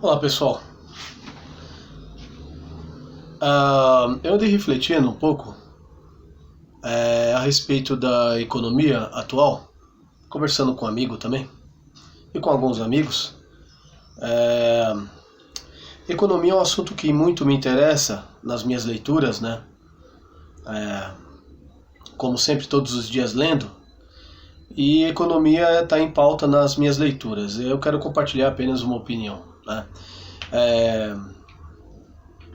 Olá pessoal, eu andei refletindo um pouco a respeito da economia atual, conversando com um amigo também e com alguns amigos. É, Economia é um assunto que muito me interessa nas minhas leituras, né? Como sempre, todos os dias lendo, e economia está em pauta nas minhas leituras. Eu quero compartilhar apenas uma opinião, né?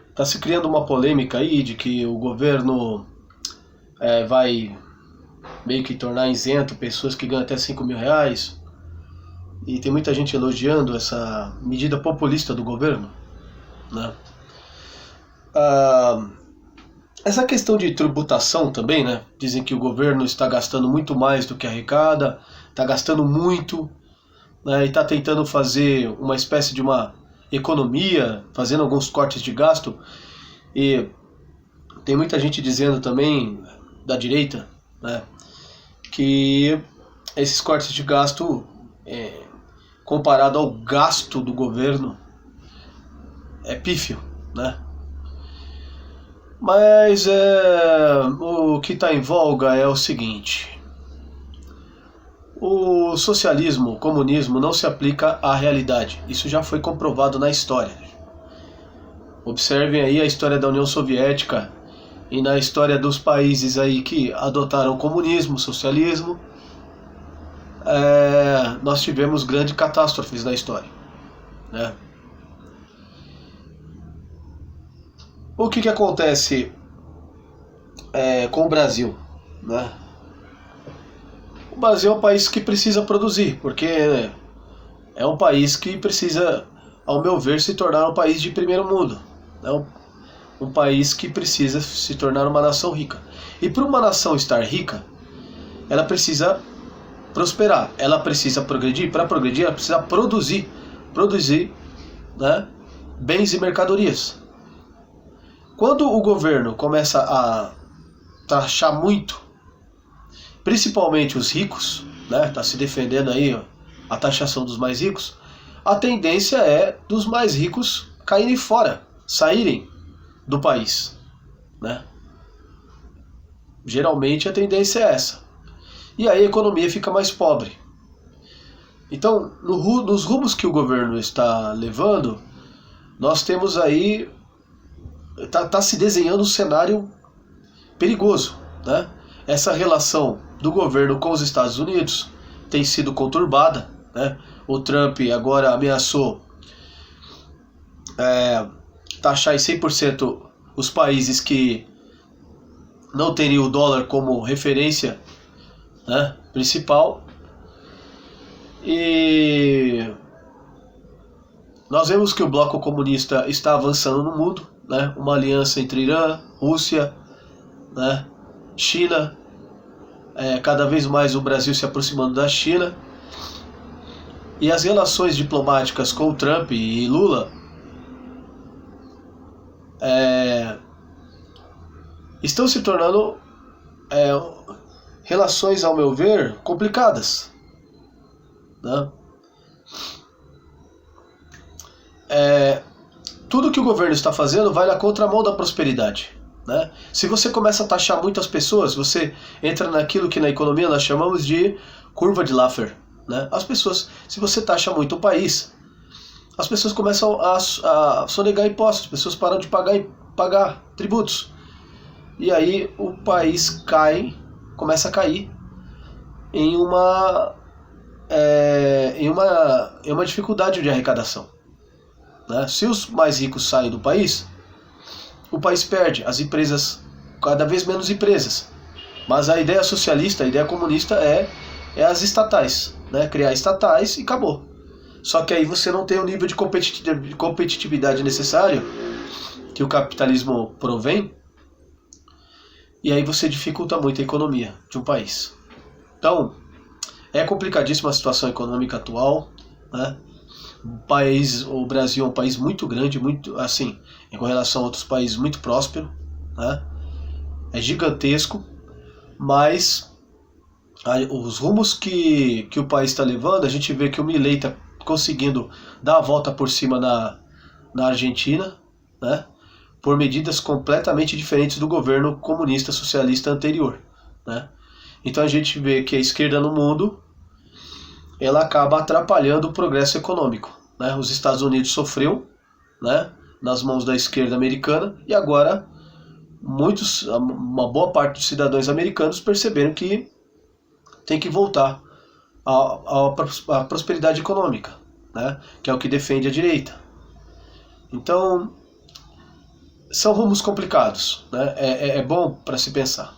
Está se criando uma polêmica aí de que o governo vai meio que tornar isento pessoas que ganham até R$ 5.000, e tem muita gente elogiando essa medida populista do governo, né? Essa questão de tributação também, né? Dizem que o governo está gastando muito mais do que arrecada, está gastando muito, né? E está tentando fazer uma espécie de uma economia, fazendo alguns cortes de gasto. E tem muita gente dizendo também, da direita, né, que esses cortes de gasto, comparado ao gasto do governo, é pífio, né? Mas o que está em voga é o seguinte: o socialismo, o comunismo não se aplica à realidade. Isso já foi comprovado na história. Observem aí a história da União Soviética e na história dos países aí que adotaram o comunismo, o socialismo. Nós tivemos grandes catástrofes na história, né? O que acontece com o Brasil, né? O Brasil é um país que precisa produzir, porque é um país que precisa, ao meu ver, se tornar um país de primeiro mundo. É um país que precisa se tornar uma nação rica. E para uma nação estar rica, ela precisa prosperar, ela precisa progredir. Para progredir, ela precisa produzir, né, bens e mercadorias. Quando o governo começa a taxar muito, principalmente os ricos, né, tá se defendendo aí a taxação dos mais ricos, a tendência é dos mais ricos caírem fora, saírem do país, né? Geralmente a tendência é essa. E aí a economia fica mais pobre. Então, nos rumos que o governo está levando, nós temos aí, tá se desenhando um cenário perigoso, né? Essa relação do governo com os Estados Unidos tem sido conturbada, né? O Trump agora ameaçou taxar em 100% os países que não teriam o dólar como referência, né, principal. E nós vemos que o bloco comunista está avançando no mundo, né? Uma aliança entre Irã, Rússia, né, China, cada vez mais o Brasil se aproximando da China. E as relações diplomáticas com o Trump e Lula estão se tornando relações, ao meu ver, complicadas, né? Tudo que o governo está fazendo vai na contramão da prosperidade, né? Se você começa a taxar muitas pessoas, você entra naquilo que na economia nós chamamos de curva de Laffer, né? As pessoas, se você taxa muito o país, as pessoas começam a sonegar impostos, as pessoas param de pagar tributos. E aí o país começa a cair em uma dificuldade de arrecadação, né? Se os mais ricos saem do país, o país perde, as empresas, cada vez menos empresas. Mas a ideia socialista, a ideia comunista é as estatais, né? Criar estatais e acabou. Só que aí você não tem o nível de competitividade necessário que o capitalismo provém, e aí você dificulta muito a economia de um país. Então, é complicadíssima a situação econômica atual, né? O Brasil é um país muito grande, muito, assim, em relação a outros países, muito próspero, né? É gigantesco, mas os rumos que o país está levando, a gente vê que o Milei está conseguindo dar a volta por cima na Argentina, né, por medidas completamente diferentes do governo comunista socialista anterior, né. Então a gente vê que a esquerda no mundo, ela acaba atrapalhando o progresso econômico, né. Os Estados Unidos sofreu, né, nas mãos da esquerda americana, e agora uma boa parte dos cidadãos americanos perceberam que tem que voltar à prosperidade econômica, né, que é o que defende a direita. Então, são rumos complicados, né, é bom para se pensar.